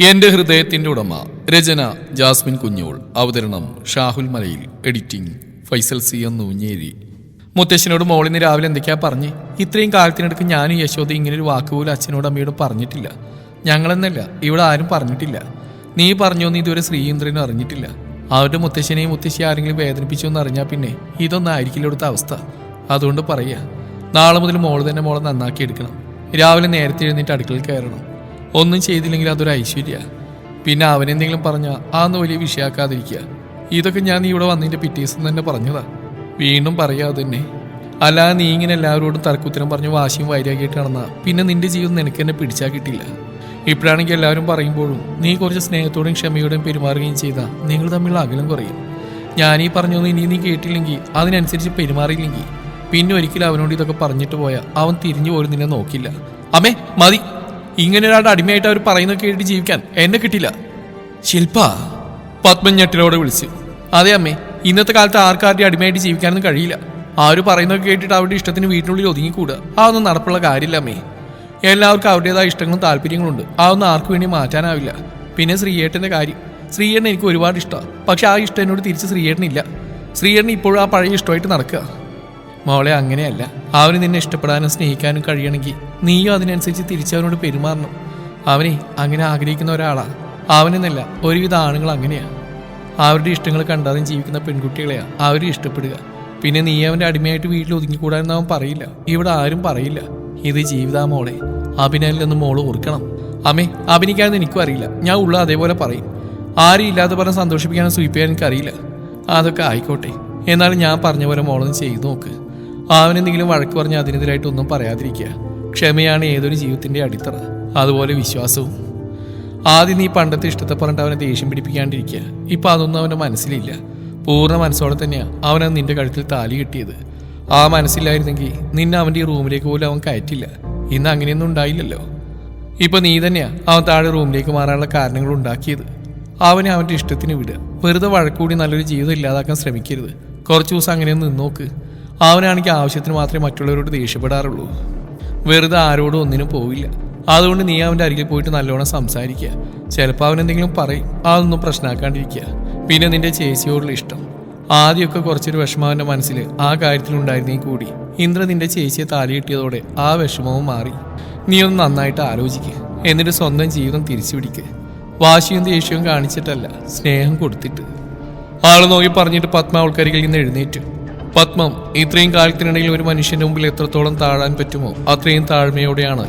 എന്റെ ഹൃദയത്തിന്റെ ഉടമ. രചന ജാസ്മിൻ കുഞ്ഞോൾ. അവതരണം ഷാഹുൽ മലയിൽ. Editing Faisal C Noonjeri. മുത്തശ്ശനോട് മോളിന്ന് രാവിലെ എന്തൊക്കെയാ പറഞ്ഞ്? ഇത്രയും കാലത്തിനടുക്ക് ഞാനും യശോദ ഇങ്ങനൊരു വാക്കുപോലും അച്ഛനോട് അമ്മയോട് പറഞ്ഞിട്ടില്ല. ഞങ്ങളെന്നല്ല, ഇവിടെ ആരും പറഞ്ഞിട്ടില്ല. നീ പറഞ്ഞോന്ന് ഇതുവരെ ശ്രീഇന്ദ്രനും അറിഞ്ഞിട്ടില്ല. അവരുടെ മുത്തശ്ശനെയും മുത്തശ്ശി ആരെങ്കിലും വേദനിപ്പിച്ചോന്ന് അറിഞ്ഞാൽ പിന്നെ ഇതൊന്നും ആയിരിക്കില്ല ഇവിടുത്തെ അവസ്ഥ. അതുകൊണ്ട് പറയാ, നാളെ മുതൽ മോള് തന്നെ മോളെ നന്നാക്കി എടുക്കണം. രാവിലെ നേരത്തെ എഴുന്നേറ്റ് അടുക്കളയിൽ കയറണം. ഒന്നും ചെയ്തില്ലെങ്കിൽ അതൊരു ഐശ്വര്യ. പിന്നെ അവനെന്തെങ്കിലും പറഞ്ഞാൽ അതൊന്നും വലിയ വിഷയാക്കാതിരിക്കുക. ഇതൊക്കെ ഞാൻ നീ ഇവിടെ വന്നതിൻ്റെ പിറ്റേ ദിവസം തന്നെ പറഞ്ഞതാ. വീണ്ടും പറയാതെ തന്നെ. അല്ലാതെ നീ ഇങ്ങനെ എല്ലാവരോടും തർക്കുത്തരം പറഞ്ഞ് വാശിയും വൈരാഗിയായിട്ട് നടന്നാൽ പിന്നെ നിന്റെ ജീവിതം നിനക്ക് തന്നെ പിടിച്ചാൽ കിട്ടില്ല. ഇപ്പോഴാണെങ്കിൽ എല്ലാവരും പറയുമ്പോഴും നീ കുറച്ച് സ്നേഹത്തോടെയും ക്ഷമയോടെയും പെരുമാറുകയും ചെയ്താൽ നിങ്ങൾ തമ്മിലുള്ള അകലം കുറയും. ഞാനീ പറഞ്ഞൊന്നും ഇനി നീ കേട്ടില്ലെങ്കിൽ, അതിനനുസരിച്ച് പെരുമാറിയില്ലെങ്കിൽ പിന്നെ ഒരിക്കലും അവനോട് ഇതൊക്കെ പറഞ്ഞിട്ട് പോയാൽ അവൻ തിരിഞ്ഞു പോലും നിന്നെ നോക്കില്ല. അമ്മേ മതി, ഇങ്ങനെ ഒരാളുടെ അടിമയായിട്ട് അവർ പറയുന്നത് കേട്ട് ജീവിക്കാൻ എന്നെ കിട്ടില്ല. ശില്പ, പത്മൻ ഞെട്ടിലോടെ വിളിച്ചു. അതെ അമ്മേ, ഇന്നത്തെ കാലത്ത് ആർക്കാരുടെ അടിമയായിട്ട് ജീവിക്കാനൊന്നും കഴിയില്ല. ആര് പറയുന്നതൊക്കെ കേട്ടിട്ട് അവരുടെ ഇഷ്ടത്തിന് വീട്ടിനുള്ളിൽ ഒതുങ്ങിക്കൂടുക, അതൊന്നും നടപ്പുള്ള കാര്യമില്ല അമ്മേ. എല്ലാവർക്കും അവരുടേതായ ഇഷ്ടങ്ങളും താല്പര്യങ്ങളുണ്ട്. അതൊന്നും ആർക്കു വേണ്ടി മാറ്റാനാവില്ല. പിന്നെ ശ്രീയേട്ടൻ്റെ കാര്യം, ശ്രീയേട്ടൻ എനിക്ക് ഒരുപാട് ഇഷ്ടമാണ്. പക്ഷെ ആ ഇഷ്ടം എന്നോട് തിരിച്ച് ശ്രീയേട്ടനില്ല. ശ്രീയേട്ടൻ ഇപ്പോഴും ആ പഴയ ഇഷ്ടമായിട്ട് നടക്കുക. മോളെ, അങ്ങനെയല്ല. അവന് നിന്നെ ഇഷ്ടപ്പെടാനും സ്നേഹിക്കാനും കഴിയണമെങ്കിൽ നീയും അതിനനുസരിച്ച് തിരിച്ചവനോട് പെരുമാറണം. അവനെ അങ്ങനെ ആഗ്രഹിക്കുന്ന ഒരാളാ. അവനെന്നല്ല, ഒരുവിധ ആണുങ്ങൾ അങ്ങനെയാ. അവരുടെ ഇഷ്ടങ്ങൾ കണ്ടാലും ജീവിക്കുന്ന പെൺകുട്ടികളെയാ അവർ ഇഷ്ടപ്പെടുക. പിന്നെ നീ അവൻ്റെ അടിമയായിട്ട് വീട്ടിൽ ഒതുങ്ങിക്കൂടാനെന്ന് അവൻ പറയില്ല. ഇവിടെ ആരും പറയില്ല. ഇത് ജീവിതാ മോളെ. അഭിനയില്ലെന്ന് മോള് ഓർക്കണം. അമ്മേ, അഭിനയിക്കാനെന്ന് എനിക്കും അറിയില്ല. ഞാൻ ഉള്ള അതേപോലെ പറയും. ആരും ഇല്ലാതെ പറഞ്ഞ് സന്തോഷിപ്പിക്കാനും സൂചിപ്പിക്കാൻ എനിക്കറിയില്ല. അതൊക്കെ ആയിക്കോട്ടെ. എന്നാലും ഞാൻ പറഞ്ഞ പോലെ മോളൊന്ന് ചെയ്തു നോക്ക്. അവനെന്തെങ്കിലും വഴക്ക് പറഞ്ഞ് അതിനെതിരായിട്ടൊന്നും പറയാതിരിക്കുക. ക്ഷമയാണ് ഏതൊരു ജീവിതത്തിന്റെ അടിത്തറ, അതുപോലെ വിശ്വാസവും. ആദ്യം നീ പണ്ടത്തെ ഇഷ്ടത്തെ പറഞ്ഞിട്ട് അവനെ ദേഷ്യം പിടിപ്പിക്കാണ്ടിരിക്കുക. ഇപ്പൊ അതൊന്നും അവന്റെ മനസ്സിലില്ല. പൂർണ്ണ മനസ്സോടെ തന്നെയാണ് അവനത് നിന്റെ കഴുത്തിൽ താലി കിട്ടിയത്. ആ മനസ്സിലായിരുന്നെങ്കിൽ നിന്നെ അവന്റെ ഈ റൂമിലേക്ക് പോലും അവൻ കയറ്റില്ല. ഇന്ന് അങ്ങനെയൊന്നും ഉണ്ടായില്ലല്ലോ. ഇപ്പൊ നീ തന്നെയാ അവൻ താഴെ റൂമിലേക്ക് മാറാനുള്ള കാരണങ്ങൾ ഉണ്ടാക്കിയത്. അവനെ അവന്റെ ഇഷ്ടത്തിന് വിടുക. വെറുതെ വഴക്കൂടി നല്ലൊരു ജീവിതം ഇല്ലാതാക്കാൻ ശ്രമിക്കരുത്. കുറച്ചു ദിവസം അങ്ങനെയൊന്ന് നിന്നോക്ക്. അവനാണെങ്കിൽ ആവശ്യത്തിന് മാത്രമേ മറ്റുള്ളവരോട് ദേഷ്യപ്പെടാറുള്ളൂ. വെറുതെ ആരോടും ഒന്നിനും പോവില്ല. അതുകൊണ്ട് നീ അവൻ്റെ അരികിൽ പോയിട്ട് നല്ലോണം സംസാരിക്കുക. ചിലപ്പോൾ അവനെന്തെങ്കിലും പറയും. അതൊന്നും പ്രശ്നമാക്കാണ്ടിരിക്കുക. പിന്നെ നിന്റെ ചേച്ചിയോടുള്ള ഇഷ്ടം. ആദ്യമൊക്കെ കുറച്ചൊരു വിഷമം അവൻ്റെ മനസ്സിൽ ആ കാര്യത്തിലുണ്ടായിരുന്നെങ്കിൽ കൂടി ഇന്ദ്ര നിന്റെ ചേച്ചിയെ താലി കിട്ടിയതോടെ ആ വിഷമവും മാറി. നീ ഒന്ന് നന്നായിട്ട് ആലോചിക്കുക. എന്നിട്ട് സ്വന്തം ജീവിതം തിരിച്ചു പിടിക്കുക. വാശിയും ദേഷ്യവും കാണിച്ചിട്ടല്ല, സ്നേഹം കൊടുത്തിട്ട്. ആള് നോക്കി പറഞ്ഞിട്ട് പത്മ ആൾക്കരികിൽ നിന്ന് എഴുന്നേറ്റു. പത്മം, ഇത്രയും കാലത്തിനിടയിൽ ഒരു മനുഷ്യന്റെ മുമ്പിൽ എത്രത്തോളം താഴാൻ പറ്റുമോ അത്രയും താഴ്മയോടെയാണ്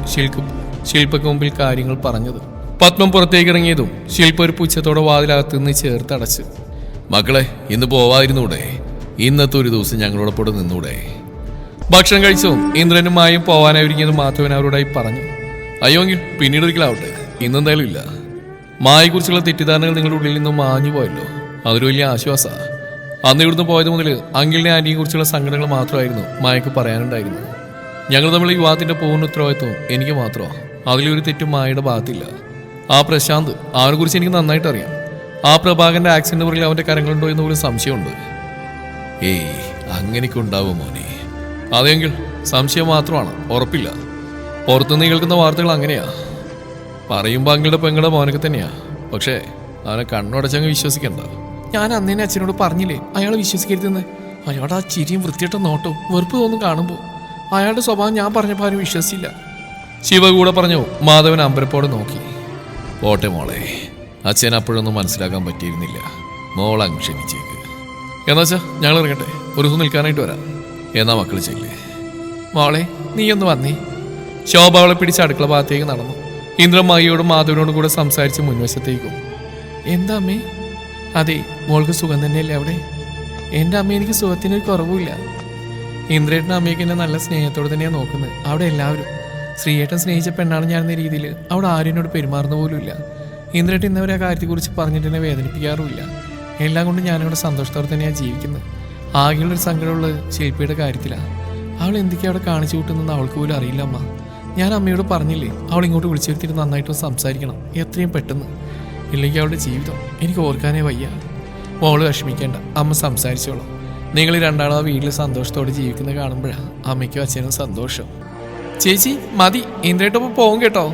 ശില്പക്ക് മുമ്പിൽ കാര്യങ്ങൾ പറഞ്ഞത്. പത്മം പുറത്തേക്ക് ഇറങ്ങിയതും ശില്പ ഒരു പുച്ഛത്തോടെ വാതിലകത്ത് നിന്ന് ചേർത്തടച്ച്. മക്കളെ, ഇന്ന് പോവാതിരുന്നൂടെ? ഇന്നത്തെ ഒരു ദിവസം ഞങ്ങളോടൊപ്പം നിന്നൂടെ? ഭക്ഷണം കഴിച്ചതും ഇന്ദ്രനും മായും പോവാനായി ഒരുങ്ങിയതും മാധവൻ അവരോടായി പറഞ്ഞു. അയ്യോങ്കിൽ പിന്നീട് ഒരിക്കലാവട്ടെ, ഇന്നെന്തായാലും ഇല്ല. മായെക്കുറിച്ചുള്ള തെറ്റിദ്ധാരണകൾ നിങ്ങളുടെ ഉള്ളിൽ നിന്നും മാഞ്ഞു പോയല്ലോ, അതൊരു വലിയ ആശ്വാസമാണ്. അന്ന് ഇവിടുന്ന് പോയത് മുതൽ അങ്കിളിനെ ആന്റിയെ കുറിച്ചുള്ള സങ്കടങ്ങൾ മാത്രമായിരുന്നു മായക്ക് പറയാനുണ്ടായിരുന്നു. ഞങ്ങൾ തമ്മിൽ യുവാത്തിന്റെ പൂർണ്ണ ഉത്തരവാദിത്വം എനിക്ക് മാത്രമാണ്. അതിലൊരു തെറ്റും മായയുടെ ഭാഗത്തില്ല. ആ പ്രശാന്ത്, അവനെ കുറിച്ച് എനിക്ക് നന്നായിട്ട് അറിയാം. ആ പ്രഭാകരന്റെ ആക്സിഡന്റ് പുറകിൽ അവന്റെ കരങ്ങളുണ്ടോ എന്ന് പോലും സംശയമുണ്ട്. ഏയ്, അങ്ങനെയൊക്കെ ഉണ്ടാവും മോനെ? അതെങ്കിൽ സംശയം മാത്രമാണ്, ഉറപ്പില്ല. പുറത്തുനിന്ന് കേൾക്കുന്ന വാർത്തകൾ അങ്ങനെയാ. പറയുമ്പോൾ അങ്കിളുടെ പെങ്ങളുടെ മോനൊക്കെ തന്നെയാ. പക്ഷേ അവനെ കണ്ണുടച്ചങ്ങ് വിശ്വസിക്കണ്ട. ഞാൻ അന്നേനെ അച്ഛനോട് പറഞ്ഞില്ലേ അയാളെ വിശ്വസിക്കരുതെന്ന്. അയാളുടെ ആ ചിരിയും വൃത്തിയിട്ട നോട്ടവും വെറുപ്പ് തോന്നും കാണുമ്പോൾ. അയാളുടെ സ്വഭാവം ഞാൻ പറഞ്ഞപ്പോൾ ആരും വിശ്വസിച്ചില്ല. ശിവ കൂടെ പറഞ്ഞു. മാധവൻ അമ്പരപ്പോടെ നോക്കി. പോട്ടെ മോളെ, അച്ഛൻ അപ്പോഴൊന്നും മനസ്സിലാക്കാൻ പറ്റിയിരുന്നില്ല. മോളെ അങ്ങ് ക്ഷമിച്ചേക്ക്. എന്നാച്ചാ ഞങ്ങൾ ഇറങ്ങട്ടെ, ഒരു ദിവസം നിൽക്കാനായിട്ട് വരാം. എന്നാ മക്കൾ ചെല്ലേ. മോളെ, നീയൊന്ന് വന്നേ. ശോഭ അവളെ പിടിച്ച് അടുക്കള ഭാഗത്തേക്ക് നടന്നു. ഇന്ദ്രമായിയോടും മാധവനോടും കൂടെ സംസാരിച്ച് മുൻവശത്തേക്കും. എന്താ അമ്മേ? അതെ, മോൾക്ക് സുഖം തന്നെയല്ലേ അവിടെ? എൻ്റെ അമ്മ എനിക്ക് സുഖത്തിനൊരു കുറവുമില്ല. ഇന്ദ്രേട്ടൻ അമ്മയ്ക്ക് എന്നെ നല്ല സ്നേഹത്തോടെ തന്നെയാണ് നോക്കുന്നത്. അവിടെ എല്ലാവരും. ശ്രീയേട്ടൻ സ്നേഹിച്ച പെണ്ണാണ് ഞാനെന്ന രീതിയിൽ അവിടെ ആരും എന്നോട് പെരുമാറുന്ന പോലുമില്ല. ഇന്ദ്രേട്ടൻ ഇന്നവരെ ആ കാര്യത്തെക്കുറിച്ച് പറഞ്ഞിട്ട് എന്നെ വേദനിപ്പിക്കാറുമില്ല. എല്ലാം കൊണ്ടും ഞാനവിടെ സന്തോഷത്തോടെ തന്നെയാണ് ജീവിക്കുന്നത്. ആകെയുള്ളൊരു സങ്കടമുള്ളത് ശില്പിയുടെ കാര്യത്തിലാണ്. അവൾ എന്തൊക്കെയാണ് അവിടെ കാണിച്ചു കൂട്ടുന്നതെന്ന് അവൾക്ക് പോലും അറിയില്ല അമ്മ. ഞാൻ അമ്മയോട് പറഞ്ഞില്ലേ അവൾ ഇങ്ങോട്ട് വിളിച്ചു വരുത്തിയിട്ട് നന്നായിട്ട് സംസാരിക്കണം, എത്രയും പെട്ടെന്ന്. ഇല്ലെങ്കിൽ അവളുടെ ജീവിതം എനിക്ക് ഓർക്കാനേ വയ്യ. മോള് വിഷമിക്കേണ്ട, അമ്മ സംസാരിച്ചോളാം. നിങ്ങൾ രണ്ടാളും ആ വീട്ടിൽ സന്തോഷത്തോടെ ജീവിക്കുന്നത് കാണുമ്പോഴാണ് അമ്മയ്ക്കും അച്ഛനും സന്തോഷം. ചേച്ചി മതി, ഇന്ദ്രേട്ടൊപ്പം പോകും കേട്ടോ.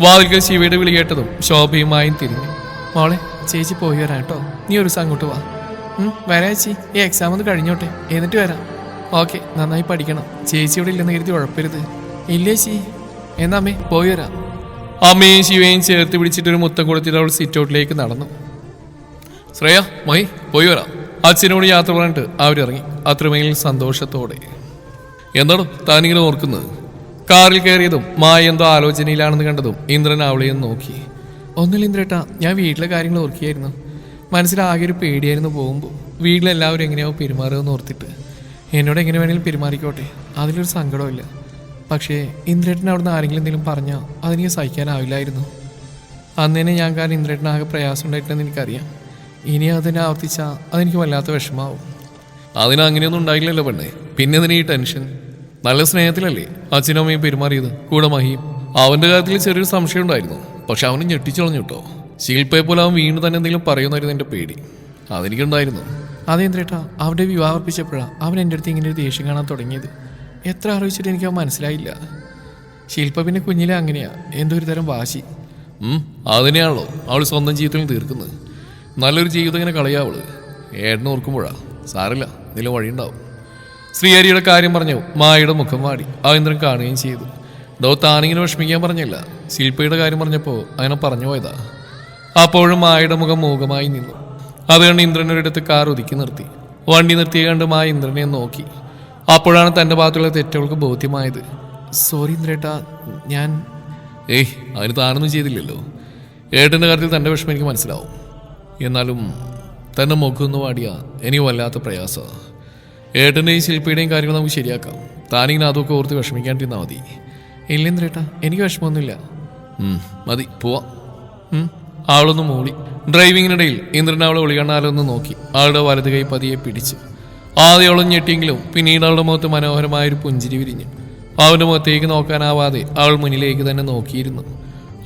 വാതിൽക്കൽ ശിവയുടെ വിളി കേട്ടതും ശോഭയുമായും തിരിഞ്ഞു. മോളെ ചേച്ചി പോയി വരാം കേട്ടോ, നീ ഒരു ദിവസം അങ്ങോട്ട് വാ. വരാ ചേച്ചി, ഈ എക്സാം ഒന്ന് കഴിഞ്ഞോട്ടെ എന്നിട്ട് വരാം. ഓക്കെ, നന്നായി പഠിക്കണം. ചേച്ചി ഇവിടെ ഇല്ലെന്ന് കരുതി ഉഴപ്പരുത്. ഇല്ലേ ചേച്ചി, എന്നാ അമ്മേ പോയി വരാം. അമ്മയും ശിവയും ചേർത്ത് പിടിച്ചിട്ടൊരു മുത്തം കൊടുത്തിട്ട് അവൾ സിറ്റ് ഔട്ടിലേക്ക് നടന്നു. ശ്രേയ മഹി പോയി വരാം. അച്ഛനോട് യാത്ര പറഞ്ഞിട്ട് അവരിറങ്ങി അത്രമേൽ സന്തോഷത്തോടെ. എന്താണ് താനിങ്ങനെ ഓർക്കുന്നത്? കാറിൽ കയറിയതും മായ എന്തോ ആലോചനയിലാണെന്ന് കണ്ടതും ഇന്ദ്രൻ അവളെയും നോക്കി. ഒന്നുമില്ല ഇന്ദ്രേട്ടാ, ഞാൻ വീട്ടിലെ കാര്യങ്ങൾ ഓർക്കുകയായിരുന്നു. മനസ്സിലാകെ ഒരു പേടിയായിരുന്നു പോകുമ്പോൾ. വീട്ടിലെല്ലാവരും എങ്ങനെയാവും പെരുമാറുമെന്ന് ഓർത്തിട്ട്. എന്നോട് എങ്ങനെ വേണമെങ്കിലും പെരുമാറിക്കോട്ടെ, അതിലൊരു സങ്കടമില്ല. പക്ഷേ ഇന്ദ്രേട്ടൻ അവിടുന്ന് ആരെങ്കിലും എന്തെങ്കിലും പറഞ്ഞാൽ അതെനിക്ക് സഹിക്കാനാവില്ലായിരുന്നു. അന്ന് തന്നെ ഞാൻ കാരണം ഇന്ദ്രേട്ടനാകെ പ്രയാസം ഉണ്ടായിട്ടെന്ന് എനിക്കറിയാം. ഇനി അതിനെ ആവർത്തിച്ചാൽ അതെനിക്ക് വല്ലാത്ത വിഷമാവും. അതിനങ്ങനെയൊന്നും ഉണ്ടായില്ലല്ലോ പെണ്ണെ, പിന്നെ അതിന് ഈ ടെൻഷൻ. നല്ല സ്നേഹത്തിലല്ലേ അച്ഛനും അമ്മയും പെരുമാറിയത്, കൂടെ മഹിയും. അവന്റെ കാര്യത്തിൽ ചെറിയൊരു സംശയം ഉണ്ടായിരുന്നു, പക്ഷെ അവന് ഞെട്ടിച്ചളഞ്ഞു കേട്ടോ. ശില്പയെ പോലെ അവൻ വീണ്ടും തന്നെ എന്തെങ്കിലും പറയുന്നായിരുന്നു എൻ്റെ പേടി. അതെനിക്കുണ്ടായിരുന്നു. അതേന്ദ്രേട്ടാ, അവരുടെ വിവാഹം അർപ്പിച്ചപ്പോഴാണ് അവൻ എൻ്റെ അടുത്ത് ഇങ്ങനെ ഒരു ദേഷ്യം കാണാൻ തുടങ്ങിയത്. എത്ര ആലോചിച്ചിട്ട് എനിക്ക് അവൻ മനസ്സിലായില്ല. ശില്പ പിന്നെ കുഞ്ഞിലെ അങ്ങനെയാ, എന്തോ ഒരു തരം വാശി. അതിനെയാണല്ലോ അവൾ സ്വന്തം ജീവിതത്തിൽ തീർക്കുന്നത്. നല്ലൊരു ജീവിതം ഇങ്ങനെ കളയാവള്. ഏട്ടനെ ഓർക്കുമ്പോഴാ. സാറില്ല, ഇതിൽ വഴിയുണ്ടാവും. ശ്രീഹരിയുടെ കാര്യം പറഞ്ഞു മായയുടെ മുഖം വാടി. ഇന്ദ്രൻ കാണുകയും ചെയ്തു. താനിങ്ങനെ വിഷമിക്കാൻ പറഞ്ഞില്ല, ശില്പയുടെ കാര്യം പറഞ്ഞപ്പോൾ അങ്ങനെ പറഞ്ഞു പോയതാ. അപ്പോഴും മായയുടെ മുഖം മൂകമായി നിന്നു. അത് കണ്ട് ഇന്ദ്രൻ ഒരിടത്ത് കാർ ഒതുക്കി നിർത്തി. വണ്ടി നിർത്തിയ കണ്ട് മായ ഇന്ദ്രനെ നോക്കി. അപ്പോഴാണ് തൻ്റെ ഭാഗത്തുള്ള തെറ്റുകൾക്ക് ബോധ്യമായത്. സോറി ഇന്ദ്രേട്ടാ, ഞാൻ അതിന് താനൊന്നും ചെയ്തില്ലല്ലോ. ഏട്ടൻ്റെ കാര്യത്തിൽ തൻ്റെ വിഷമം എനിക്ക് മനസ്സിലാവും. എന്നാലും തൻ്റെ മുഖമൊന്ന് വാടിയ എനിക്ക് വല്ലാത്ത പ്രയാസമാണ്. ഏട്ടൻ്റെയും ശില്പിയുടെയും കാര്യങ്ങൾ നമുക്ക് ശരിയാക്കാം. താനിങ്ങനെ അതൊക്കെ ഓർത്ത് വിഷമിക്കാണ്ടിരുന്നാൽ മതി. ഇല്ലെന്ദ്രേട്ടാ, എനിക്ക് വിഷമമൊന്നുമില്ല. മതി, പോവാം. ആളൊന്ന് മൂളി. ഡ്രൈവിങ്ങിനിടയിൽ ഇന്ദ്രൻ അവളെ ഒളികണ്ണാലൊന്ന് നോക്കി. ആളുടെ വലത് കൈ പതിയെ പിടിച്ചു. ആദ്യം അവളും ഞെട്ടിയെങ്കിലും പിന്നീട് അവളുടെ മുഖത്ത് മനോഹരമായൊരു പുഞ്ചിരി വിരിഞ്ഞു. അവൻ്റെ മുഖത്തേക്ക് നോക്കാനാവാതെ അവൾ മുന്നിലേക്ക് തന്നെ നോക്കിയിരുന്നു.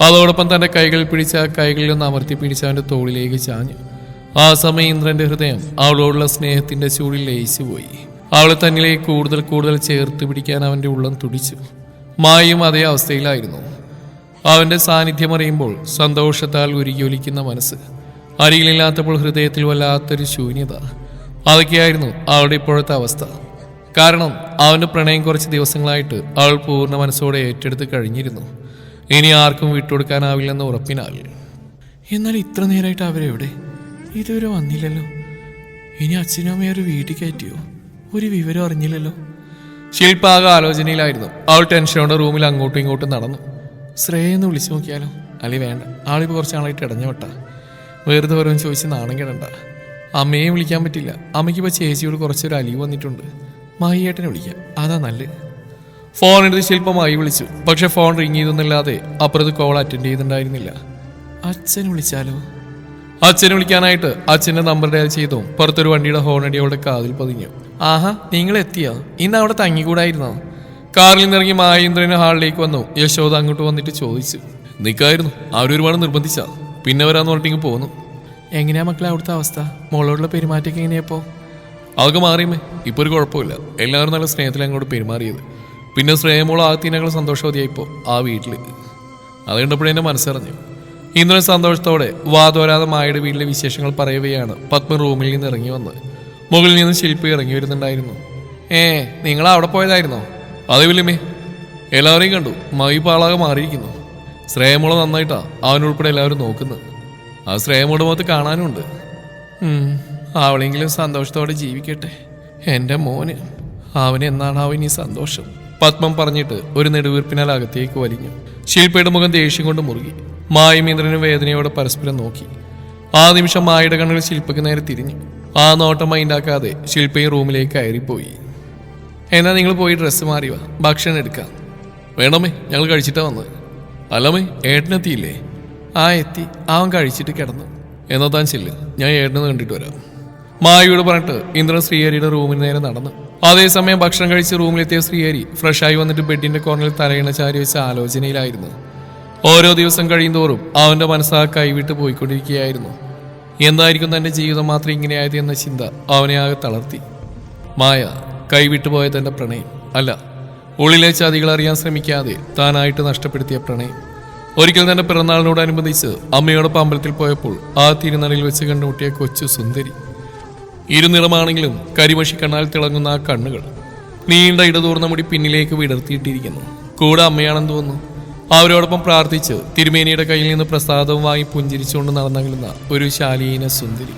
അതോടൊപ്പം തൻ്റെ കൈകൾ പിടിച്ച ആ കൈകളിലൊന്ന് അമർത്തി പിടിച്ച് അവൻ്റെ തോളിലേക്ക് ചാഞ്ഞു. ആ സമയം ഇന്ദ്രന്റെ ഹൃദയം അവളോടുള്ള സ്നേഹത്തിന്റെ ചൂടിൽ ലയിച്ചു പോയി. അവളെ തന്നിലേക്ക് കൂടുതൽ കൂടുതൽ ചേർത്ത് പിടിക്കാൻ അവൻ്റെ ഉള്ളം തുടിച്ചു. മായയും അതേ അവസ്ഥയിലായിരുന്നു. അവൻ്റെ സാന്നിധ്യം അറിയുമ്പോൾ സന്തോഷത്താൽ ഉരുകിയൊലിക്കുന്ന മനസ്സ്, അരികിലില്ലാത്തപ്പോൾ ഹൃദയത്തിൽ വല്ലാത്തൊരു ശൂന്യത. അതൊക്കെയായിരുന്നു അവളുടെ ഇപ്പോഴത്തെ അവസ്ഥ. കാരണം അവൻ്റെ പ്രണയം കുറച്ച് ദിവസങ്ങളായിട്ട് അവൾ പൂർണ്ണ മനസ്സോടെ ഏറ്റെടുത്ത് കഴിഞ്ഞിരുന്നു. ഇനി ആർക്കും വിട്ടുകൊടുക്കാനാവില്ലെന്ന ഉറപ്പിനാൽ. എന്നാൽ ഇത്ര നേരമായിട്ട് അവരെവിടെ? ഇതുവരെ വന്നില്ലല്ലോ. ഇനി അച്ഛനും അമ്മയും ഒരു വീട്ടിൽ കയറ്റിയോ? ഒരു വിവരം അറിഞ്ഞില്ലല്ലോ. ശില്പാകെ ആലോചനയിലായിരുന്നു. അവൾ ടെൻഷനോടെ റൂമിൽ അങ്ങോട്ടും ഇങ്ങോട്ടും നടന്നു. ശ്രേയെന്ന് വിളിച്ചു നോക്കിയാലോ? അല്ലെ വേണ്ട, ആളിപ്പോൾ കുറച്ച് നാളായിട്ട് ഇടഞ്ഞോട്ട. വെറുതെ ഓരോന്ന് ചോദിച്ച് നാണം കിടണ്ട. അമ്മയെയും വിളിക്കാൻ പറ്റില്ല. അമ്മയ്ക്കിപ്പോൾ ചേച്ചിയോട് കുറച്ചൊരു അലിവ് വന്നിട്ടുണ്ട്. മാഹിയേട്ടനെ വിളിക്കാം, അതാ നല്ലത്. ഫോൺ എടുത്ത് ശില്പമായി വിളിച്ചു. പക്ഷെ ഫോൺ റിങ് ചെയ്തൊന്നുമില്ലാതെ അപ്പുറത്ത് കോൾ അറ്റൻഡ് ചെയ്തിട്ടുണ്ടായിരുന്നില്ല. അച്ഛൻ വിളിച്ചാലോ? അച്ഛനെ വിളിക്കാനായിട്ട് അച്ഛൻ്റെ നമ്പർ ഡയൽ ചെയ്തു. പുറത്തൊരു വണ്ടിയുടെ ഹോണടി അവളുടെ കാതിൽ പതിഞ്ഞു. ആഹാ, നിങ്ങൾ എത്തിയോ? ഇന്ന് അവിടെ തങ്ങിക്കൂടായിരുന്നോ? കാറിൽ നിന്നിറങ്ങി മായേന്ദ്രന് ഹാളിലേക്ക് വന്നു. യശോദ അങ്ങോട്ട് വന്നിട്ട് ചോദിച്ചു. നിൽക്കായിരുന്നു, അവരൊരുപാട് നിർബന്ധിച്ചാ, പിന്നെ വരാന്ന് പറഞ്ഞിട്ട് പോന്നു. എങ്ങനെയാ മക്കളെ അവിടുത്തെ അവസ്ഥ? മോളോടുള്ള പെരുമാറ്റമൊക്കെ എങ്ങനെയാപ്പോ? അതൊക്കെ മാറിയമേ, ഇപ്പോൾ ഒരു കുഴപ്പമില്ല. എല്ലാവരും നല്ല സ്നേഹത്തിൽ അങ്ങോട്ട് പെരുമാറിയത്. പിന്നെ ശ്രേയമോൾ ആകത്തിനേക്കാൾ സന്തോഷവതിയായിപ്പോൾ ആ വീട്ടിൽ. അത് കണ്ടപ്പോഴെന്നെ മനസ്സറിഞ്ഞു. ഇന്ദ്രൻ സന്തോഷത്തോടെ വാതോരാതെ മായയുടെ വീട്ടിലെ വിശേഷങ്ങൾ പറയവെയാണ് പത്മ റൂമിൽ നിന്ന് ഇറങ്ങി വന്നത്. മുകളിൽ നിന്ന് ശില്പി ഇറങ്ങി വരുന്നുണ്ടായിരുന്നു. നിങ്ങൾ അവിടെ പോയതായിരുന്നോ? അതേ വില്യമേ, എല്ലാവരെയും കണ്ടു. മായി പാളാകെ മാറിയിരിക്കുന്നു. ശ്രേയമോളെ നന്നായിട്ടാ അവനുൾപ്പെടെ എല്ലാവരും നോക്കുന്നത്. ആ ശ്രേയമോടെ മുഖത്ത് കാണാനുണ്ട്. അവളെങ്കിലും സന്തോഷത്തോടെ ജീവിക്കട്ടെ. എൻ്റെ മോന്, അവനെന്നാണ് ഇനി സന്തോഷം? പത്മം പറഞ്ഞിട്ട് ഒരു നെടുവീർപ്പിനാൽ അകത്തേക്ക് വലിഞ്ഞു. ശില്പയുടെ മുഖം ദേഷ്യം കൊണ്ട് മുറുകി. മായും ഇന്ദ്രനും വേദനയോടെ പരസ്പരം നോക്കി. ആ നിമിഷം മായയുടെ കണ്ണുകൾ ശില്പയ്ക്ക് നേരെ തിരിഞ്ഞു. ആ നോട്ടം മൈൻഡാക്കാതെ ശില്പയും റൂമിലേക്ക് കയറിപ്പോയി. എന്നാ നിങ്ങൾ പോയി ഡ്രസ്സ് മാറി വാ, ഭക്ഷണം എടുക്കാം. വേണമേ, ഞങ്ങൾ കഴിച്ചിട്ടാ വന്നത്. അല്ലമ്മേ, ഏട്ടനെത്തിയില്ലേ? എത്തി. അവൻ കഴിച്ചിട്ട് കിടന്നു. എന്നാ താൻ ചെല്ല്, ഞാൻ ഏട്ടനെന്ന് കണ്ടിട്ട് വരാം. മായയോട് പറഞ്ഞിട്ട് ഇന്ദ്രൻ ശ്രീഹരിയുടെ റൂമിന് നേരെ നടന്നു. അതേസമയം ഭക്ഷണം കഴിച്ച് റൂമിലെത്തിയ ശ്രീഹരി ഫ്രഷായി വന്നിട്ട് ബെഡിന്റെ കോർണറിൽ തലയിണ ചാരി വെച്ച ആലോചനയിലായിരുന്നു. ഓരോ ദിവസം കഴിയുന്തോറും അവന്റെ മനസ്സാ കൈവിട്ട് പോയിക്കൊണ്ടിരിക്കുകയായിരുന്നു. എന്തായിരിക്കും തന്റെ ജീവിതം മാത്രം ഇങ്ങനെയായത് എന്ന ചിന്ത അവനെ ആകെ തളർത്തി. മായ കൈവിട്ടുപോയ തന്റെ പ്രണയം അല്ല, ഉള്ളിലെ ചതികൾ അറിയാൻ ശ്രമിക്കാതെ താനായിട്ട് നഷ്ടപ്പെടുത്തിയ പ്രണയം. ഒരിക്കൽ തന്നെ പിറന്നാളിനോടനുബന്ധിച്ച് അമ്മയോടൊപ്പം അമ്പലത്തിൽ പോയപ്പോൾ ആ തിരുനടയിൽ വെച്ച് കണ്ടുമുട്ടിയ കൊച്ചു സുന്ദരി. ഇരുനിറമാണെങ്കിലും കരിമഷി കണ്ണാൽ തിളങ്ങുന്ന ആ കണ്ണുകൾ, നീണ്ട ഇടതൂർന്ന മുടി പിന്നിലേക്ക് വിടർത്തിയിട്ടിരിക്കുന്നു. കൂടെ അമ്മയാണെന്ന് തോന്നുന്നു. അവരോടൊപ്പം പ്രാർത്ഥിച്ച് തിരുമേനിയുടെ കയ്യിൽ നിന്ന് പ്രസാദവും വാങ്ങി പുഞ്ചിരിച്ചുകൊണ്ട് നടന്നകലുന്ന ഒരു ശാലീന സുന്ദരി.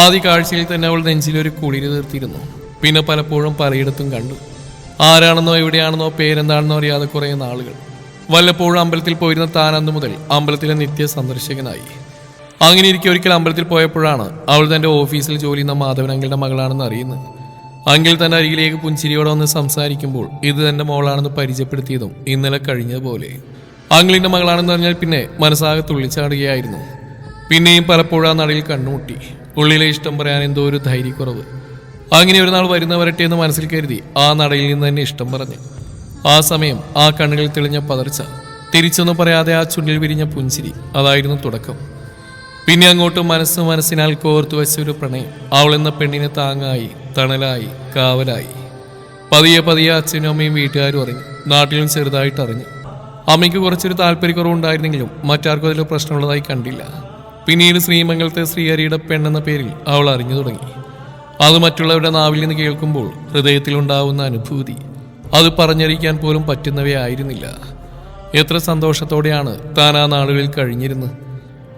ആദ്യ കാഴ്ചയിൽ തന്നെ അവൾ നെഞ്ചിലൊരു കുളിര് തീർത്തിരുന്നു. പിന്നെ പലപ്പോഴും പലയിടത്തും കണ്ടു. ആരാണെന്നോ എവിടെയാണെന്നോ പേരെന്താണെന്നോ അറിയാതെ കുറേ നാളുകൾ. വല്ലപ്പോഴും അമ്പലത്തിൽ പോയിരുന്ന താൻ അന്നു മുതൽ അമ്പലത്തിലെ നിത്യ സന്ദർശകനായി. അങ്ങനെ ഇരിക്കെ ഒരിക്കൽ അമ്പലത്തിൽ പോയപ്പോഴാണ് അവൾ തന്റെ ഓഫീസിൽ ജോലി ചെയ്യുന്ന മാധവനങ്ങളുടെ മകളാണെന്ന് അറിയുന്നത്. അങ്കിൽ തന്റെ അരികിലേക്ക് പുഞ്ചിരിയോടെ വന്ന് സംസാരിക്കുമ്പോൾ ഇത് തന്റെ മോളാണെന്ന് പരിചയപ്പെടുത്തിയതും ഇന്നലെ കഴിഞ്ഞതുപോലെ. അങ്കിളിന്റെ മകളാണെന്ന് പറഞ്ഞാൽ പിന്നെ മനസ്സാകെ തുള്ളിച്ചാടുകയായിരുന്നു. പിന്നെയും പലപ്പോഴും ആ നടയിൽ കണ്ണുമുട്ടി. ഉള്ളിലെ ഇഷ്ടം പറയാൻ എന്തോ ഒരു ധൈര്യക്കുറവ്. അങ്ങനെ ഒരു നാൾ വരുന്നവരട്ടെ എന്ന് മനസ്സിൽ കരുതി ആ നടയിൽ നിന്ന് തന്നെ ഇഷ്ടം പറഞ്ഞു. ആ സമയം ആ കണ്ണുകളിൽ തെളിഞ്ഞ പതർച്ച, തിരിച്ചൊന്നും പറയാതെ ആ ചുണ്ടിൽ വിരിഞ്ഞ പുഞ്ചിരി, അതായിരുന്നു തുടക്കം. പിന്നെ അങ്ങോട്ട് മനസ്സിനാൽ കോർത്തു വെച്ച ഒരു പ്രണയം അവൾ എന്ന പെണ്ണിനെ താങ്ങായി, തണലായി, കാവലായി. പതിയെ പതിയെ അച്ഛനും അമ്മയും വീട്ടുകാരും അറിഞ്ഞു. നാട്ടിലും ചെറുതായിട്ട് അറിഞ്ഞു. അമ്മയ്ക്ക് കുറച്ചൊരു താല്പര്യക്കുറവുണ്ടായിരുന്നെങ്കിലും മറ്റാർക്കും അതിൽ പ്രശ്നമുള്ളതായി കണ്ടില്ല. പിന്നീട് ശ്രീമംഗലത്തെ ശ്രീഹരിയുടെ പെണ്ണെന്ന പേരിൽ അവൾ അറിഞ്ഞു തുടങ്ങി. അത് മറ്റുള്ളവരുടെ നാവിൽ നിന്ന് കേൾക്കുമ്പോൾ ഹൃദയത്തിലുണ്ടാവുന്ന അനുഭൂതി അത് പറഞ്ഞറിയിക്കാൻ പോലും പറ്റുന്നവയായിരുന്നില്ല. എത്ര സന്തോഷത്തോടെയാണ് താൻ ആ നാളുകളിൽ കഴിഞ്ഞിരുന്നത്.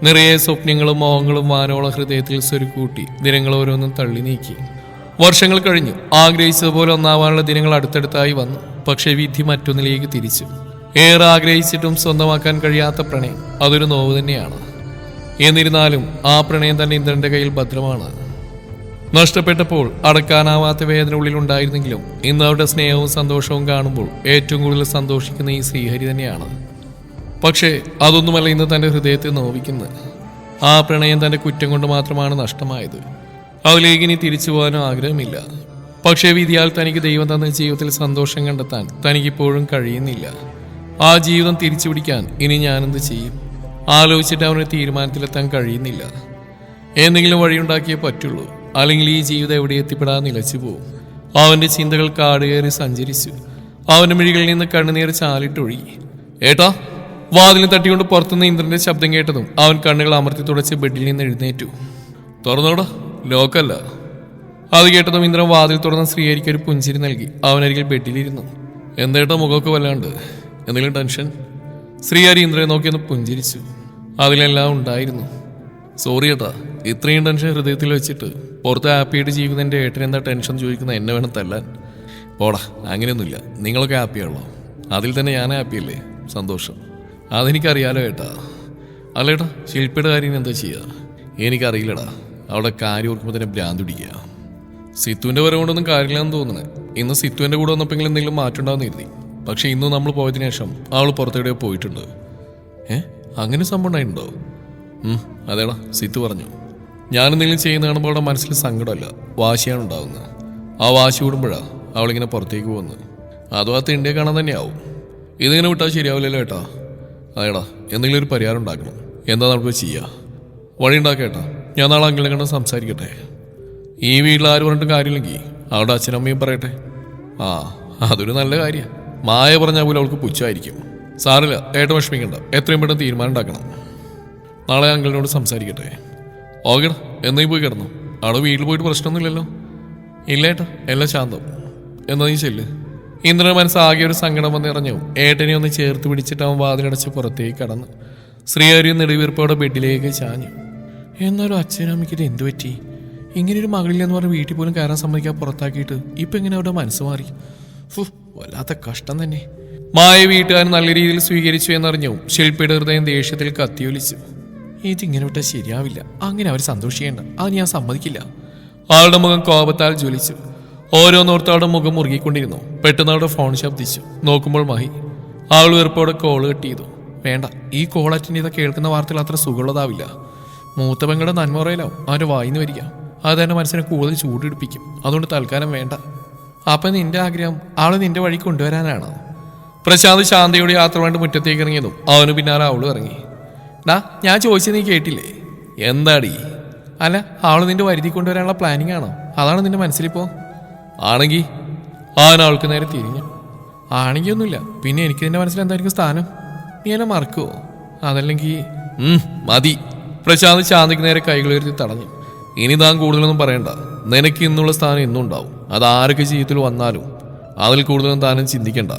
നിറയെ സ്വപ്നങ്ങളും മോഹങ്ങളും വാനോള ഹൃദയത്തിൽ സ്വരുക്കൂട്ടി ദിനങ്ങൾ ഓരോന്നും തള്ളി നീക്കി. വർഷങ്ങൾ കഴിഞ്ഞു. ആഗ്രഹിച്ചതുപോലെ ഒന്നാവാനുള്ള ദിനങ്ങൾ അടുത്തടുത്തായി വന്നു. പക്ഷെ വിധി മറ്റൊന്നിലേക്ക് തിരിച്ചു. ഏറെ ആഗ്രഹിച്ചിട്ടും സ്വന്തമാക്കാൻ കഴിയാത്ത പ്രണയം അതൊരു നോവ് തന്നെയാണ്. എന്നിരുന്നാലും ആ പ്രണയം തന്നെ ഇന്ദ്രന്റെ കയ്യിൽ ഭദ്രമാണ്. നഷ്ടപ്പെട്ടപ്പോൾ അടക്കാനാവാത്ത വേദന ഉള്ളിൽ ഉണ്ടായിരുന്നെങ്കിലും ഇന്ന് അവരുടെ സ്നേഹവും സന്തോഷവും കാണുമ്പോൾ ഏറ്റവും കൂടുതൽ സന്തോഷിക്കുന്ന ഈ ശ്രീഹരി തന്നെയാണ്. പക്ഷേ അതൊന്നുമല്ല ഇന്ന് തൻ്റെ ഹൃദയത്തെ നോവിക്കുന്നത്. ആ പ്രണയം തൻ്റെ കുറ്റം കൊണ്ട് മാത്രമാണ് നഷ്ടമായത്. അതിലേക്ക് ഇനി തിരിച്ചു പോകാനും ആഗ്രഹമില്ല. പക്ഷേ വിധിയാൽ തനിക്ക് ദൈവം തന്ന ജീവിതത്തിൽ സന്തോഷം കണ്ടെത്താൻ തനിക്കിപ്പോഴും കഴിയുന്നില്ല. ആ ജീവിതം തിരിച്ചു പിടിക്കാൻ ഇനി ഞാനെന്ത് ചെയ്യും? ആലോചിച്ചിട്ട് അവനൊരു തീരുമാനത്തിലെത്താൻ കഴിയുന്നില്ല. എന്തെങ്കിലും വഴിയുണ്ടാക്കിയേ പറ്റുള്ളൂ. അല്ലെങ്കിൽ ഈ ജീവിതം എവിടെ എത്തിപ്പെടാൻ നിലച്ചു പോവും. അവന്റെ ചിന്തകൾ കാടുകയറി സഞ്ചരിച്ചു. അവന്റെ മിഴികളിൽ നിന്ന് കണ്ണുനീർ ചാലിട്ടൊഴുകി. ഏട്ടാ! വാതിലിന് തട്ടിക്കൊണ്ട് പുറത്തുനിന്ന് ഇന്ദ്രന്റെ ശബ്ദം കേട്ടതും അവൻ കണ്ണുകൾ അമർത്തി തുടച്ച് ബെഡിൽ നിന്ന് എഴുന്നേറ്റു. തുറന്നോടാ, ലോക്കല്ല. അത് കേട്ടതും ഇന്ദ്രൻ വാതിൽ തുറന്ന ശ്രീഹരിക്ക് ഒരു പുഞ്ചിരി നൽകി അവനരികിൽ ബെഡിലിരുന്നു. എന്തേട്ടാ മുഖമൊക്കെ വല്ലാണ്ട്? എന്തെങ്കിലും ടെൻഷൻ? ശ്രീഹരി ഇന്ദ്രനെ നോക്കിയൊന്ന് പുഞ്ചിരിച്ചു. അതിലെല്ലാം ഉണ്ടായിരുന്നു. സോറി ഏട്ടാ, ഇത്രയും ടെൻഷൻ ഹൃദയത്തിൽ വെച്ചിട്ട് പുറത്ത് ഹാപ്പിയായിട്ട് ജീവിക്കുന്ന എൻ്റെ ഏട്ടൻ എന്താ ടെൻഷൻ ചോദിക്കുന്ന എന്നെ വേണം തല്ലാൻ? പോടാ, അങ്ങനെയൊന്നുമില്ല. നിങ്ങളൊക്കെ ഹാപ്പിയാണല്ലോ. അതിൽ തന്നെ ഞാൻ ഹാപ്പിയല്ലേ? സന്തോഷം. അതെനിക്കറിയാലോ ഏട്ടാ. അല്ലേട്ടാ, ശില്പിയുടെ കാര്യം എന്താ ചെയ്യുക? എനിക്കറിയില്ലടാ. അവിടെ കാര്യം ഓർക്കുമ്പോൾ തന്നെ ഭ്രാന്ത് പിടിക്കുക. സിത്തുവിൻ്റെ വരെ കൊണ്ടൊന്നും കാര്യമില്ലാന്ന് തോന്നുന്നത്. ഇന്ന് സിത്തുവിൻ്റെ കൂടെ വന്നപ്പോൾ എന്തെങ്കിലും മാറ്റം ഉണ്ടാവുന്ന കരുതി. പക്ഷെ ഇന്ന് നമ്മൾ പോയതിനു ശേഷം അവൾ പുറത്തെവിടെയോ പോയിട്ടുണ്ട്. അങ്ങനെ സംഭവം ഉണ്ടായിട്ടുണ്ടോ? അതേടാ, സിത്തു പറഞ്ഞു. ഞാനെന്തെങ്കിലും ചെയ്യുന്ന കാണുമ്പോൾ അവളുടെ മനസ്സിൽ സങ്കടമല്ല, വാശിയാണ് ഉണ്ടാകുന്നത്. ആ വാശി കൂടുമ്പോഴാണ് അവളിങ്ങനെ പുറത്തേക്ക് പോകുന്നത്. അതും ആ തിണ്ടിയെ കാണാൻ തന്നെയാവും. ഇതിങ്ങനെ വിട്ടാൽ ശരിയാവില്ലല്ലോ ഏട്ടാ. അതേടാ, എന്തെങ്കിലും ഒരു പരിഹാരം ഉണ്ടാക്കണം. എന്താ നമുക്ക് ചെയ്യുക? വഴി ഉണ്ടാക്കേട്ടാ. ഞാൻ നാളെ അങ്കിളിനെ കണ്ട് സംസാരിക്കട്ടെ. ഈ വീട്ടിൽ ആര് പറഞ്ഞിട്ട് കാര്യമില്ലെങ്കിൽ അവളുടെ അച്ഛനമ്മയും പറയട്ടെ. അതൊരു നല്ല കാര്യമാണ്. മായ പറഞ്ഞാൽ പോലും അവൾക്ക് പുച്ഛമായിരിക്കും. സാറില്ല, ഏട്ടൻ വിഷമിക്കണ്ട. എത്രയും പെട്ടെന്ന് തീരുമാനം ഉണ്ടാക്കണം. നാളെ അങ്കിളിനോട് സംസാരിക്കട്ടെ. ഓക്കേടാ, എന്നീ പോയി കിടന്നു. അവിടെ വീട്ടിൽ പോയിട്ട് പ്രശ്നമൊന്നുമില്ലല്ലോ? ഇല്ല ഏട്ടാ, എല്ലാം ശാന്തം. എന്നാ നീ ചെല്ല്. ഇന്ദ്രൻ മനസ്സാകെ ഒരു സങ്കടം വന്നിറഞ്ഞു. ഏട്ടനെ ഒന്ന് ചേർത്ത് പിടിച്ചിട്ട് അവൻ വാതിലടച്ച് പുറത്തേക്ക് കടന്നു. ശ്രീഹരി നെടുവീർപ്പോടെ ബെഡിലേക്ക് ചാഞ്ഞു. എന്നാലും അച്ഛനും അമ്മയ്ക്കിത് എന്തു പറ്റി? ഇങ്ങനെയൊരു മകളില്ലെന്ന് പറഞ്ഞ് വീട്ടിൽ പോലും കയറാൻ സമ്മതിക്കാൻ പുറത്താക്കിയിട്ട് ഇപ്പം എങ്ങനെ അവിടെ മനസ്സ് മാറി? വല്ലാത്ത കഷ്ടം തന്നെ. മായ വീട്ടുകാരൻ നല്ല രീതിയിൽ സ്വീകരിച്ചു എന്നറിഞ്ഞു. ശില്പിയുടെ ഹൃദയം ദേഷ്യത്തിൽ കത്തിയൊലിച്ചു. ഇതിങ്ങനെ വിട്ടാൽ ശരിയാവില്ല. അങ്ങനെ അവർ സന്തോഷിക്കേണ്ട. അത് ഞാൻ സമ്മതിക്കില്ല. ആളുടെ മുഖം കോപത്താൽ ജ്വലിച്ചു. ഓരോന്നോർത്ത് അവളുടെ മുഖം മുറുകിക്കൊണ്ടിരുന്നു. പെട്ടെന്ന് അവളുടെ ഫോൺ ശബ്ദിച്ചു. നോക്കുമ്പോൾ മഹി. ആൾ വെറുപ്പോടെ കോള് കട്ട് ചെയ്തു. വേണ്ട, ഈ കോൾ അറ്റൻഡ് ചെയ്ത കേൾക്കുന്ന വാർത്തകൾ അത്ര സുഖമുള്ളതാവില്ല. മൂത്ത പെങ്ങളുടെ നന്മറയിലാവും അവൻ്റെ വായിന്ന് വരിക. അത് തന്നെ മനസ്സിനെ കൂടുതൽ ചൂടെടുപ്പിക്കും. അതുകൊണ്ട് തൽക്കാലം വേണ്ട. അപ്പം നിന്റെ ആഗ്രഹം ആള് നിന്റെ വഴി കൊണ്ടുവരാനാണ്. പ്രശാന്ത് ശാന്തയോടെ യാത്ര വേണ്ടി മുറ്റത്തേക്ക് ഇറങ്ങിയതും അവന് പിന്നാലെ അവള് ഇറങ്ങി. ഞാൻ ചോദിച്ചത് നീ കേട്ടില്ലേ? എന്താടി? അല്ല, ആള് നിന്റെ വരുതി കൊണ്ടുവരാനുള്ള പ്ലാനിങ് ആണോ? അതാണ് നിന്റെ മനസ്സിലിപ്പോ? ആണെങ്കിൽ അവൻ അവൾക്ക് നേരെ തിരിഞ്ഞു. ആണെങ്കിൽ ഒന്നുമില്ല. പിന്നെ എനിക്ക് നിന്റെ മനസ്സിൽ എന്തായിരിക്കും സ്ഥാനം? നീ എന്നെ മറക്കുവോ? അതല്ലെങ്കിൽ മതി. പ്രശാന്ത് ശാന്തിക്ക് നേരെ കൈകൾ ഉയർത്തി തടഞ്ഞു. ഇനി താൻ കൂടുതലൊന്നും പറയണ്ട. നിനക്ക് ഇന്നുള്ള സ്ഥാനം എന്നും ഉണ്ടാവും. അത് ആരൊക്കെ ജീവിതത്തിൽ വന്നാലും അതിൽ കൂടുതലൊന്നും താനും ചിന്തിക്കണ്ട.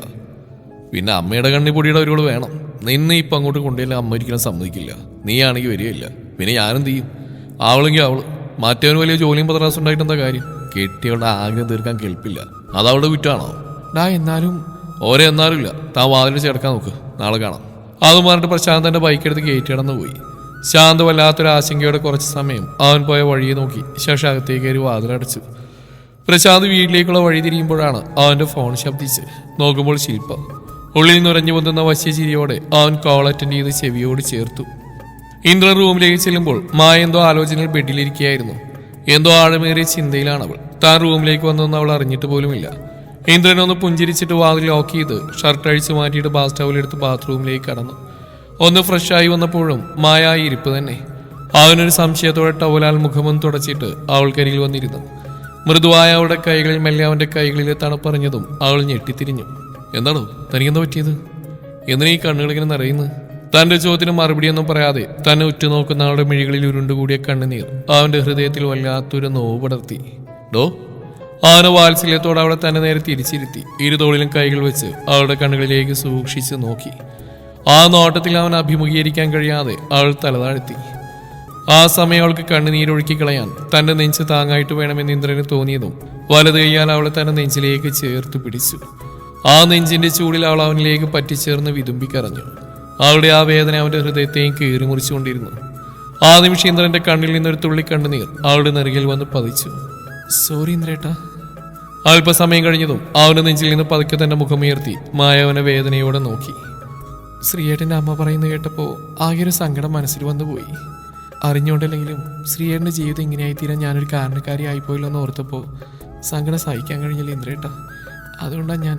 പിന്നെ അമ്മയുടെ കണ്ണിപ്പൊടിയുടെ ഒരുപാട് വേണം. നിന്നെ ഇപ്പം അങ്ങോട്ട് കൊണ്ടുവരില്ല. അമ്മ ഒരിക്കലും സമ്മതിക്കില്ല. നീ ആണെങ്കിൽ വരികയില്ല. പിന്നെ ഞാനെന്ത് ചെയ്യും? അവളെങ്കിൽ അവള്. മറ്റവന് വലിയ ജോലിയും പത്രാസം ഉണ്ടായിട്ട് എന്താ കാര്യം? കെട്ടിയവളുടെ ആഗ്രഹം തീർക്കാൻ കേൾപ്പില്ല. അതവളുടെ കുറ്റാണോ? എന്നാലും എന്നാലും ഇല്ല. താൻ വാതിൽ ചേർക്കാൻ നോക്ക്. നാളെ കാണാം. അതും പറഞ്ഞിട്ട് പ്രശാന്ത് തന്റെ ബൈക്കെടുത്ത് ഗേറ്റ് കടന്നു പോയി. ശാന്ത വല്ലാത്തൊരു ആശങ്കയോടെ കുറച്ച് സമയം അവൻ പോയ വഴിയെ നോക്കി ശേഷം അകത്തേക്ക് കയറി വാതിലടച്ചു. പ്രശാന്ത് വീട്ടിലേക്കുള്ള വഴി തിരിയുമ്പോഴാണ് അവന്റെ ഫോൺ ശബ്ദിച്ച്. നോക്കുമ്പോൾ ശില്പ ഉള്ളിൽ നുരഞ്ഞു പൊന്തുന്ന വശ്യ ചിരിയോടെ അവൻ കോൾ അറ്റൻഡ് ചെയ്ത് ചെവിയോട് ചേർത്തു. ഇന്ദ്രൻ റൂമിലേക്ക് ചെല്ലുമ്പോൾ മായ എന്തോ ആലോചനയിൽ ബെഡിലിരിക്കുകയായിരുന്നു. എന്തോ ആഴമേറിയ ചിന്തയിലാണ് അവൾ. താൻ റൂമിലേക്ക് വന്നതെന്ന് അവൾ അറിഞ്ഞിട്ട് പോലുമില്ല. ഇന്ദ്രൻ ഒന്ന് പുഞ്ചിരിച്ചിട്ട് വാതിൽ ലോക്ക് ചെയ്ത് ഷർട്ട് അഴിച്ചു മാറ്റിയിട്ട് ബാത്ത് ടവലെടുത്ത് ബാത്റൂമിലേക്ക് കടന്നു. ഒന്ന് ഫ്രഷായി വന്നപ്പോഴും മായ ആ ഇരിപ്പ് തന്നെ. അവനൊരു സംശയത്തോടെ ടവലാൽ മുഖമൊന്ന് തുടച്ചിട്ട് അവൾക്കരികിൽ വന്നിരുന്നു. മൃദുവായ അവളുടെ കൈകളിൽ മെല്ലെ അവന്റെ കൈകളിലെ തണുപ്പറിഞ്ഞതും അവൾ ഞെട്ടിത്തിരിഞ്ഞു. എന്താണോ തനിക്കെന്താ പറ്റിയത്? എന്തിനാ ഈ കണ്ണുകളിങ്ങനെ നിറയുന്നത്? തന്റെ ചോദ്യത്തിന് മറുപടിയൊന്നും പറയാതെ തന്നെ ഉറ്റുനോക്കുന്ന അവളുടെ മിഴികളിൽ ഉരുണ്ടുകൂടിയ കണ്ണുനീർ അവന്റെ ഹൃദയത്തിൽ വല്ലാത്തൊരു നോവ് പടർത്തി. ഡോ അവന് വാത്സല്യത്തോടെ അവളെ തന്നെ നേരെ തിരിച്ചിരുത്തി ഇരുതോളിലും കൈകൾ വെച്ച് അവളുടെ കണ്ണുകളിലേക്ക് സൂക്ഷിച്ച് നോക്കി. ആ നോട്ടത്തിൽ അവൻ അഭിമുഖീകരിക്കാൻ കഴിയാതെ അവൾ തലതാഴ്ത്തി. ആ സമയം അവൾക്ക് കണ്ണുനീരൊഴുക്കി കളയാൻ തന്റെ നെഞ്ച് താങ്ങായിട്ട് വേണമെന്ന് ഇന്ദ്രന് തോന്നിയതും വലത് കൈയാൽ അവളെ തന്നെ നെഞ്ചിലേക്ക് ചേർത്ത് പിടിച്ചു. ആ നെഞ്ചിന്റെ ചൂടിൽ അവൾ അവനിലേക്ക് പറ്റിച്ചേർന്ന് വിതുമ്പിക്കരഞ്ഞു. അവളുടെ ആ വേദന അവന്റെ ഹൃദയത്തെയും കീറി മുറിച്ചുകൊണ്ടിരുന്നു. ആ നിമിഷം ഇന്ദ്രന്റെ കണ്ണിൽ നിന്നൊരു തുള്ളി കണ്ണുനീർ അവളുടെ നെറുകിൽ വന്ന് പതിച്ചു. സോറി ഇന്ദ്രേട്ടാ. അല്പസമയം കഴിഞ്ഞതും അവന്റെ നെഞ്ചിൽ നിന്ന് പതുക്കെ തന്നെ മുഖമുയർത്തി മായ അവനെ വേദനയോടെ നോക്കി. ശ്രീയേട്ടന്റെ അമ്മ പറയുന്നത് കേട്ടപ്പോ ആകെ ഒരു സങ്കടം മനസ്സിൽ വന്നുപോയി. അറിഞ്ഞുകൊണ്ടല്ലെങ്കിലും ശ്രീയേട്ടന്റെ ജീവിതം ഇങ്ങനെയായി തീരാൻ ഞാനൊരു കാരണക്കാരി ആയിപ്പോയില്ലോ എന്ന് ഓർത്തപ്പോ സങ്കടം സഹിക്കാൻ കഴിഞ്ഞില്ല ഇന്ദ്രേട്ടാ. അതുകൊണ്ടാണ് ഞാൻ.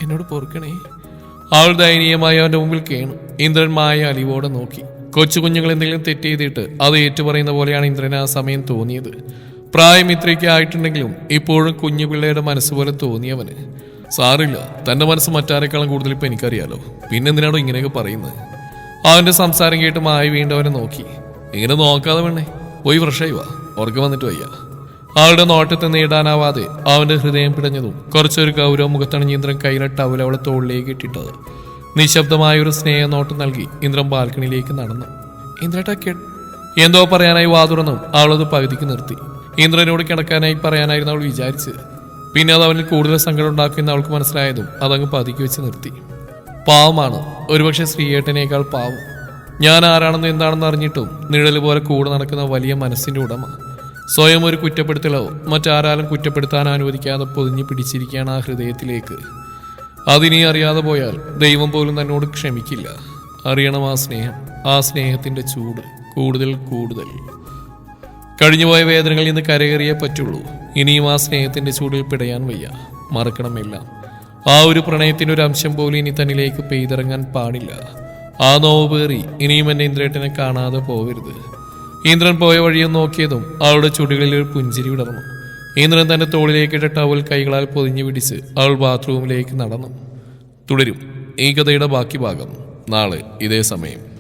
എന്നോട് പൊറുക്കണേ. അവൾ ദയനീയമായി അവന്റെ മുമ്പിൽ കേണു. ഇന്ദ്രൻ മായ അലിവോടെ നോക്കി. കൊച്ചു കുഞ്ഞുങ്ങൾ എന്തെങ്കിലും തെറ്റ് ചെയ്തിട്ട് അത് ഏറ്റുപറയുന്ന പോലെയാണ് ഇന്ദ്രന് ആ സമയം തോന്നിയത്. പ്രായം ഇത്രയ്ക്ക് ആയിട്ടുണ്ടെങ്കിലും ഇപ്പോഴും കുഞ്ഞു പിള്ളയുടെ മനസ്സുപോലെ തോന്നിയവന്. സാറില്ല, തന്റെ മനസ്സ് മറ്റാരെക്കാളും കൂടുതൽ ഇപ്പം എനിക്കറിയാലോ. പിന്നെന്തിനാണോ ഇങ്ങനെയൊക്കെ പറയുന്നത്? അവന്റെ സംസാരം കേട്ട് മായ വീണ്ടും അവനെ നോക്കി. ഇങ്ങനെ നോക്കാതെ വേണേ, പോയി ഫ്രഷായി വാ, ഉറക്കം വന്നിട്ട് വയ്യ. അവളുടെ നോട്ടത്തെ നേടാനാവാതെ അവന്റെ ഹൃദയം പിടഞ്ഞതും കുറച്ചൊരു ഗൗരവ മുഖത്തണിഞ്ഞ് ഇന്ദ്രൻ കയ്യിലെ ടവൽ അവളെ തോളിലേക്ക് ഇട്ടിട്ടത്. നിശബ്ദമായൊരു സ്നേഹ നോട്ടം നൽകി ഇന്ദ്രൻ ബാൽക്കണിയിലേക്ക് നടന്നു. ഇന്ദ്രേട്ടാ എന്തോ പറയാനായി വാതുറന്നും അവളത് പകുതിക്ക് നിർത്തി. ഇന്ദ്രനോട് കിടക്കാനായി പറയാനായിരുന്നു അവൾ വിചാരിച്ചത്. പിന്നെ അത് അവനിൽ കൂടുതൽ സങ്കടം ഉണ്ടാക്കുമെന്ന് അവൾക്ക് മനസ്സിലായതും അതങ്ങ് പതുക്കി വെച്ച് നിർത്തി. പാവമാണ്, ഒരുപക്ഷെ ശ്രീയേട്ടനേക്കാൾ പാവം. ഞാൻ ആരാണെന്ന് എന്താണെന്ന് അറിഞ്ഞിട്ടും നിഴൽ പോലെ കൂടെ നടക്കുന്ന വലിയ മനസ്സിന്റെ ഉടമ. സ്വയം ഒരു കുറ്റപ്പെടുത്തലോ മറ്റാരാലും കുറ്റപ്പെടുത്താൻ അനുവദിക്കാതെ പൊതിഞ്ഞു പിടിച്ചിരിക്കുകയാണ് ആ ഹൃദയത്തിലേക്ക്. അതിനി അറിയാതെ പോയാൽ ദൈവം പോലും തന്നോട് ക്ഷമിക്കില്ല. അറിയണം ആ സ്നേഹത്തിന്റെ ചൂട് കൂടുതൽ കൂടുതൽ. കഴിഞ്ഞുപോയ വേദനകളിൽ നിന്ന് കരകയറിയേ പറ്റുള്ളൂ. ഇനിയും ആ സ്നേഹത്തിന്റെ ചൂടിൽ പിടയാൻ വയ്യ. മറക്കണം എല്ലാം. ആ ഒരു പ്രണയത്തിന്റെ ഒരു അംശം പോലും ഇനി തന്നിലേക്ക് പെയ്തിറങ്ങാൻ പാടില്ല. ആ നോവ് പേറി ഇനിയും എന്റെ ഇന്ദ്രേട്ടനെ കാണാതെ പോകരുത്. ഇന്ദ്രൻ പോയ വഴിയും നോക്കിയതും അവളുടെ ചുടികളിൽ ഒരു പുഞ്ചിരി വിടർന്നു. ഇന്ദ്രൻ തന്റെ തോളിലേക്കിട്ട ടവൽ കൈകളാൽ പൊതിഞ്ഞു പിടിച്ച് അവൾ ബാത്റൂമിലേക്ക് നടന്നു. തുടരും ഈ കഥയുടെ ബാക്കി ഭാഗം നാളെ ഇതേ സമയം.